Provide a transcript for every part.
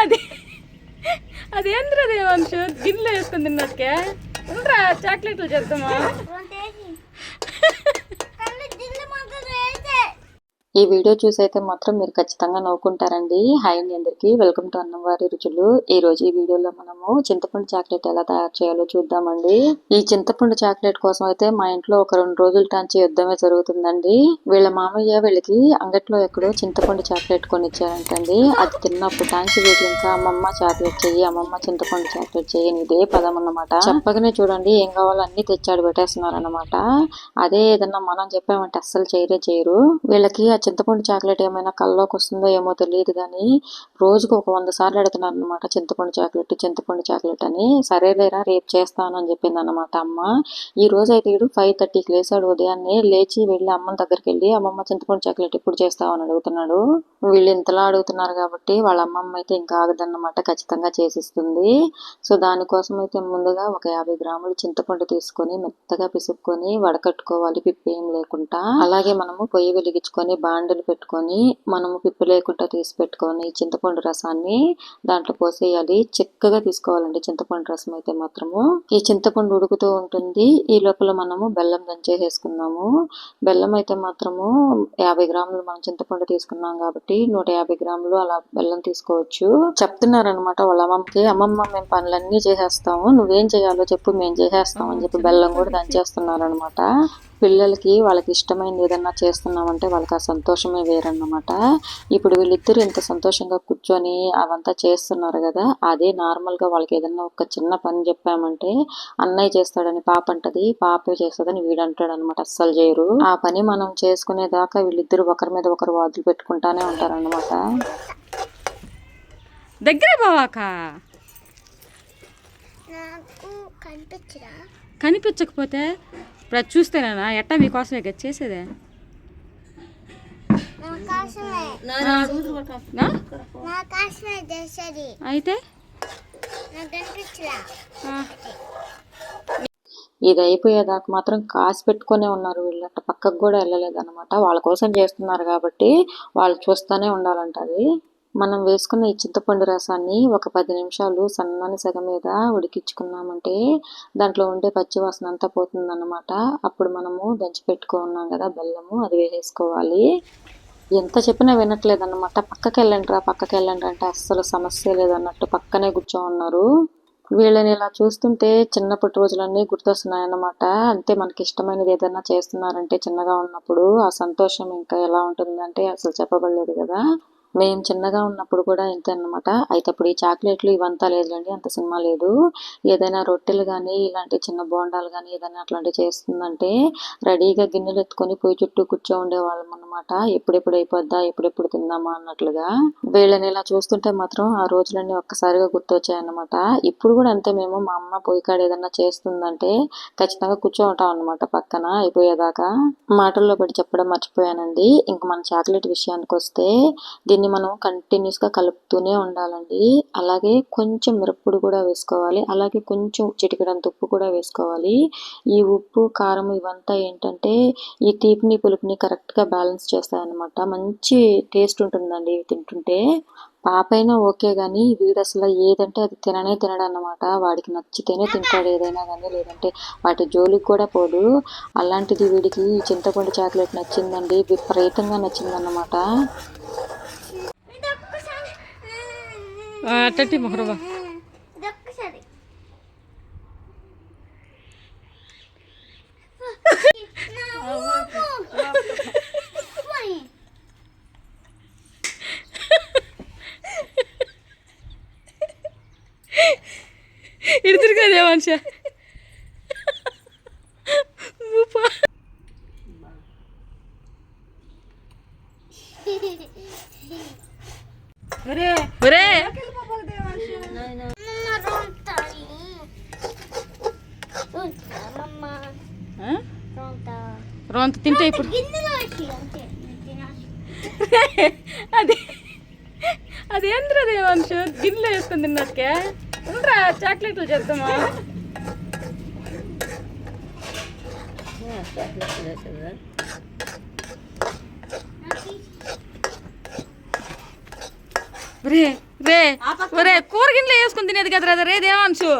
అది అదేంద్రదే మనుషు గిన్నెలో వేసుకొని తిన్నట్టుకే ఉండరా చాక్లెట్లు చేద్దామా. ఈ వీడియో చూసైతే మాత్రం మీరు ఖచ్చితంగా నవ్వుకుంటారండి. హాయ్ అండి అందరికీ, వెల్కమ్ టు అన్నంవారి రుచులు. ఈ రోజు ఈ వీడియోలో మనము చింతపండు చాక్లెట్ ఎలా తయారు చేయాలో చూద్దామండి. ఈ చింతపండు చాక్లెట్ కోసం అయితే మా ఇంట్లో ఒక 2 రోజుల టాంచి యుద్ధమే జరుగుతుందండి. వీళ్ళ మామయ్య వీళ్ళకి అంగట్లో ఎక్కడో చింతపండు చాక్లెట్ కొనిచ్చారంటండి. అది తిన్నప్పుడు టాంచి వీటి ఇంకా అమ్మమ్మ చాక్లెట్ చెయ్యి, అమ్మమ్మ చింతపండు చాక్లెట్ చెయ్యి అని ఇదే పదం అన్నమాట. చెప్పగానే చూడండి ఏం కావాలో అన్ని తెచ్చాడు పెట్టేస్తున్నారు అనమాట. అదే ఏదన్నా మనం చెప్పామంటే అస్సలు చేయరు. వీళ్ళకి చింతపండు చాక్లెట్ ఏమైనా కల్లోకి వస్తుందో ఏమో తెలియదు కానీ రోజుకు ఒక 100 సార్లు అడుగుతున్నారు అనమాట చింతపండు చాక్లెట్ అని. సరేలేరా రేపు చేస్తాను అని చెప్పింది అనమాట అమ్మ. ఈ రోజు అయితే వీడు 5:30కి లేచాడు. ఉదయాన్నే లేచి వెళ్ళి అమ్మ దగ్గరికి వెళ్ళి అమ్మమ్మ చింతపండు చాక్లెట్ ఎప్పుడు చేస్తావు అని అడుగుతున్నాడు. వీళ్ళు ఇంతలా అడుగుతున్నారు కాబట్టి వాళ్ళ అమ్మమ్మ అయితే ఇంకా ఆగదన్నమాట, ఖచ్చితంగా చేసిస్తుంది. సో దానికోసం అయితే ముందుగా ఒక 50 గ్రాములు చింతపండు తీసుకొని మెత్తగా పిసుక్కొని వడకట్టుకోవాలి, పిప్పి ఏం లేకుండా. అలాగే మనము పొయ్యి వెలిగించుకొని బాండలు పెట్టుకొని మనము పిప్పి లేకుండా తీసి పెట్టుకొని చింతపండు రసాన్ని దాంట్లో పోసేయాలి. చిక్కగా తీసుకోవాలండి చింతపండు రసం అయితే మాత్రము. ఈ చింతపండు ఉడుకుతూ ఉంటుంది. ఈ లోపల మనము బెల్లం దంచేసేసుకుందాము. బెల్లం అయితే మాత్రము 50 గ్రాములు మనం చింతపండు తీసుకున్నాం కాబట్టి 150 గ్రాములు అలా బెల్లం తీసుకోవచ్చు. చెప్తున్నారనమాట వాళ్ళ అమ్మమ్మకి, అమ్మమ్మ మేము పనులన్నీ చేసేస్తాము, నువ్వేం చేయాలో చెప్పు మేము చేసేస్తాం అని చెప్పి బెల్లం కూడా దంచేస్తున్నారనమాట. పిల్లలకి వాళ్ళకి ఇష్టమైనది ఏదన్నా చేస్తున్నామంటే వాళ్ళకి ఆ సంతోషమే వేరన్నమాట. ఇప్పుడు వీళ్ళిద్దరు ఇంత సంతోషంగా కూర్చొని అవంతా చేస్తున్నారు కదా, అదే నార్మల్గా వాళ్ళకి ఏదన్నా ఒక చిన్న పని చెప్పామంటే అన్నయ్య చేస్తాడని పాప అంటది, పాపే చేస్తుందని వీడు అంటాడు అనమాట. అస్సలు చేయరు. ఆ పని మనం చేసుకునేదాకా వీళ్ళిద్దరు ఒకరి మీద ఒకరు వాదులు పెట్టుకుంటానే ఉంటారన్నమాట. దగ్గర బావాక కనిపించకపోతే ఇప్పుడు అది చూస్తేనా ఎట్టా మీకోసమే కదా చేసేదే. అయితే ఇది అయిపోయేదాకా మాత్రం కాసి పెట్టుకునే ఉన్నారు వీళ్ళంట, పక్కకు కూడా వెళ్ళలేదు అనమాట. వాళ్ళ కోసం చేస్తున్నారు కాబట్టి వాళ్ళు చూస్తూనే ఉండాలంట. అది మనం వేసుకున్న ఈ చింతపండు రసాన్ని ఒక 10 నిమిషాలు సన్నని సెగ మీద ఉడికించుకున్నామంటే దాంట్లో ఉండే పచ్చివాసన అంతా పోతుందన్నమాట. అప్పుడు మనము దంచి పెట్టుకున్నాం కదా బెల్లము, అది వేసేసుకోవాలి. ఎంత చెప్పినా వినట్లేదన్నమాట. పక్కకి వెళ్ళండి అంటే అస్సలు సమస్య లేదన్నట్టు పక్కనే కూర్చో ఉన్నారు. వీళ్ళని ఇలా చూస్తుంటే చిన్నప్పటి రోజులన్నీ గుర్తొస్తున్నాయన్నమాట. అంతే, మనకి ఇష్టమైనది ఏదైనా చేస్తున్నారంటే చిన్నగా ఉన్నప్పుడు ఆ సంతోషం ఇంకా ఎలా ఉంటుందంటే అసలు చెప్పబడలేదు కదా. మేము చిన్నగా ఉన్నప్పుడు కూడా ఇంతే అన్నమాట. అయితే అప్పుడు ఈ చాక్లెట్లు ఇవంతా లేదులేండి, అంత సినిమా లేదు. ఏదైనా రొట్టెలు కానీ ఇలాంటి చిన్న బోండాలు కానీ ఏదైనా అట్లాంటివి చేస్తుందంటే రెడీగా గిన్నెలు ఎత్తుకొని పొయ్యి చుట్టూ కూర్చో ఉండేవాళ్ళం అనమాట. ఎప్పుడెప్పుడు అయిపోద్దా, ఎప్పుడెప్పుడు తిందామా అన్నట్లుగా. వీళ్ళని ఇలా చూస్తుంటే మాత్రం ఆ రోజులన్నీ ఒక్కసారిగా గుర్తొచ్చాయన్నమాట. ఇప్పుడు కూడా అంతే, మేము మా అమ్మ పొయ్యి కాడ ఏదన్నా చేస్తుందంటే ఖచ్చితంగా కూర్చో ఉంటాం అనమాట పక్కన అయిపోయేదాకా. మాటల్లో పడి చెప్పడం మర్చిపోయానండి. ఇంక మన చాక్లెట్ విషయానికి వస్తే దీన్ని మనం కంటిన్యూస్ గా కలుపుతూనే ఉండాలండి. అలాగే కొంచెం మిరప్పొడి కూడా వేసుకోవాలి. అలాగే కొంచెం చిటికెడంత ఉప్పు కూడా వేసుకోవాలి. ఈ ఉప్పు కారం ఇవంతా ఏంటంటే ఈ తీపిని పులుపుని కరెక్ట్ గా బ్యాలెన్స్ చేస్తాయన్నమాట. మంచి టేస్ట్ ఉంటుందండి ఇవి తింటుంటే. పాప అయినా ఓకే గానీ వీడు అసలు ఏదంటే అది తినడన్నమాట. వాడికి నచ్చితేనే తింటాడు ఏదైనా కానీ, లేదంటే వాటి జోలికి కూడా పోడు. అలాంటిది వీడికి ఈ చింతపండు చాక్లెట్ నచ్చిందండి, విపరీతంగా నచ్చిందన్నమాట. అట్టటి మొహరబా ఇడుతురు కదే మనిషి. రొంత తింటే ఇప్పుడు అదేంద్రదే మనుషు గిన్నెలో వేసుకొని తిన్నట్టుకే ఉండరా చాక్లెట్లు చేద్దామా. రే రే ఒరే కూర గిన్నెలో వేసుకుని తినేది కదరా రే దేవాంశు.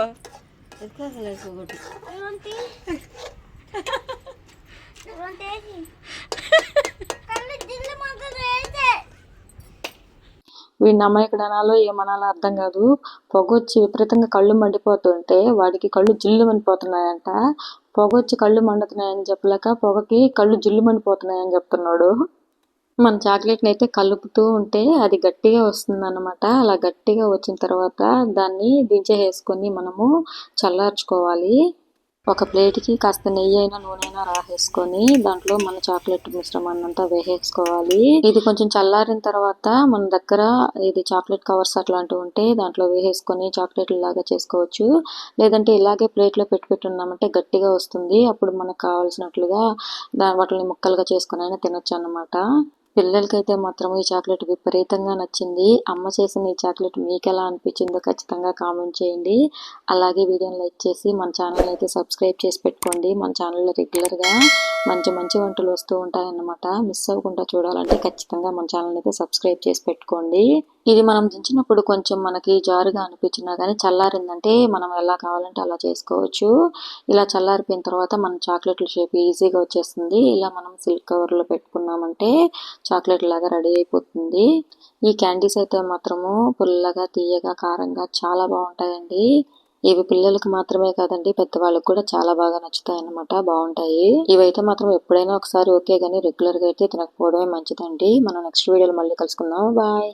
వీడిని అమాయకుడు అనాలో ఏమనాలో అర్థం కాదు. పొగొచ్చి విపరీతంగా కళ్ళు మండిపోతుంటే వాడికి కళ్ళు జిల్లు మండిపోతున్నాయంట. పొగొచ్చి కళ్ళు మండుతున్నాయని చెప్పలేక పొగకి కళ్ళు జిల్లు మండిపోతున్నాయని చెప్తున్నాడు. మన చాక్లెట్ని అయితే కలుపుతూ ఉంటే అది గట్టిగా వస్తుంది అన్నమాట. అలా గట్టిగా వచ్చిన తర్వాత దాన్ని దించేసుకొని మనము చల్లార్చుకోవాలి. ఒక ప్లేట్కి కాస్త నెయ్యి అయినా నూనె అయినా రాసేసుకొని దాంట్లో మన చాక్లెట్ మిశ్రమాన్ని అంతా వేసేసుకోవాలి. ఇది కొంచెం చల్లారిన తర్వాత మన దగ్గర ఇది చాక్లెట్ కవర్స్ అట్లాంటివి ఉంటే దాంట్లో వేసేసుకొని చాక్లెట్లు లాగా చేసుకోవచ్చు. లేదంటే ఇలాగే ప్లేట్లో పెట్టుకున్నామంటే గట్టిగా వస్తుంది. అప్పుడు మనకు కావాల్సినట్లుగా వాటిని ముక్కలుగా చేసుకొని అయినా తినొచ్చు అన్నమాట. పిల్లలకైతే మాత్రం ఈ చాక్లెట్ విపరీతంగా నచ్చింది. అమ్మ చేసిన ఈ చాక్లెట్ మీకు ఎలా అనిపించిందో ఖచ్చితంగా కామెంట్ చేయండి. అలాగే వీడియోని లైక్ చేసి మన ఛానల్ అయితే సబ్స్క్రైబ్ చేసి పెట్టుకోండి. మన ఛానల్లో రెగ్యులర్గా మంచి మంచి వంటలు వస్తూ ఉంటాయన్నమాట. మిస్ అవ్వకుండా చూడాలంటే ఖచ్చితంగా మన ఛానల్ అయితే సబ్స్క్రైబ్ చేసి పెట్టుకోండి. ఇది మనం దించినప్పుడు కొంచెం మనకి జారుగా అనిపించినా కానీ చల్లారిందంటే మనం ఎలా కావాలంటే అలా చేసుకోవచ్చు. ఇలా చల్లారిపోయిన తర్వాత మన చాక్లెట్ల షేప్ ఈజీగా వచ్చేస్తుంది. ఇలా మనం సిల్క్ కవర్లో పెట్టుకున్నామంటే చాక్లెట్ లాగా రెడీ అయిపోతుంది. ఈ క్యాండీస్ అయితే మాత్రము పుల్లగా తీయగా కారంగా చాలా బాగుంటాయండి. ఇవి పిల్లలకు మాత్రమే కాదండి పెద్దవాళ్ళకి కూడా చాలా బాగా నచ్చుతాయి అన్నమాట. బాగుంటాయి. ఇవైతే మాత్రం ఎప్పుడైనా ఒకసారి ఓకే కానీ రెగ్యులర్గా అయితే తినకపోవడమే మంచిదండి. మనం నెక్స్ట్ వీడియోలో మళ్ళీ కలుసుకుందాం. బాయ్.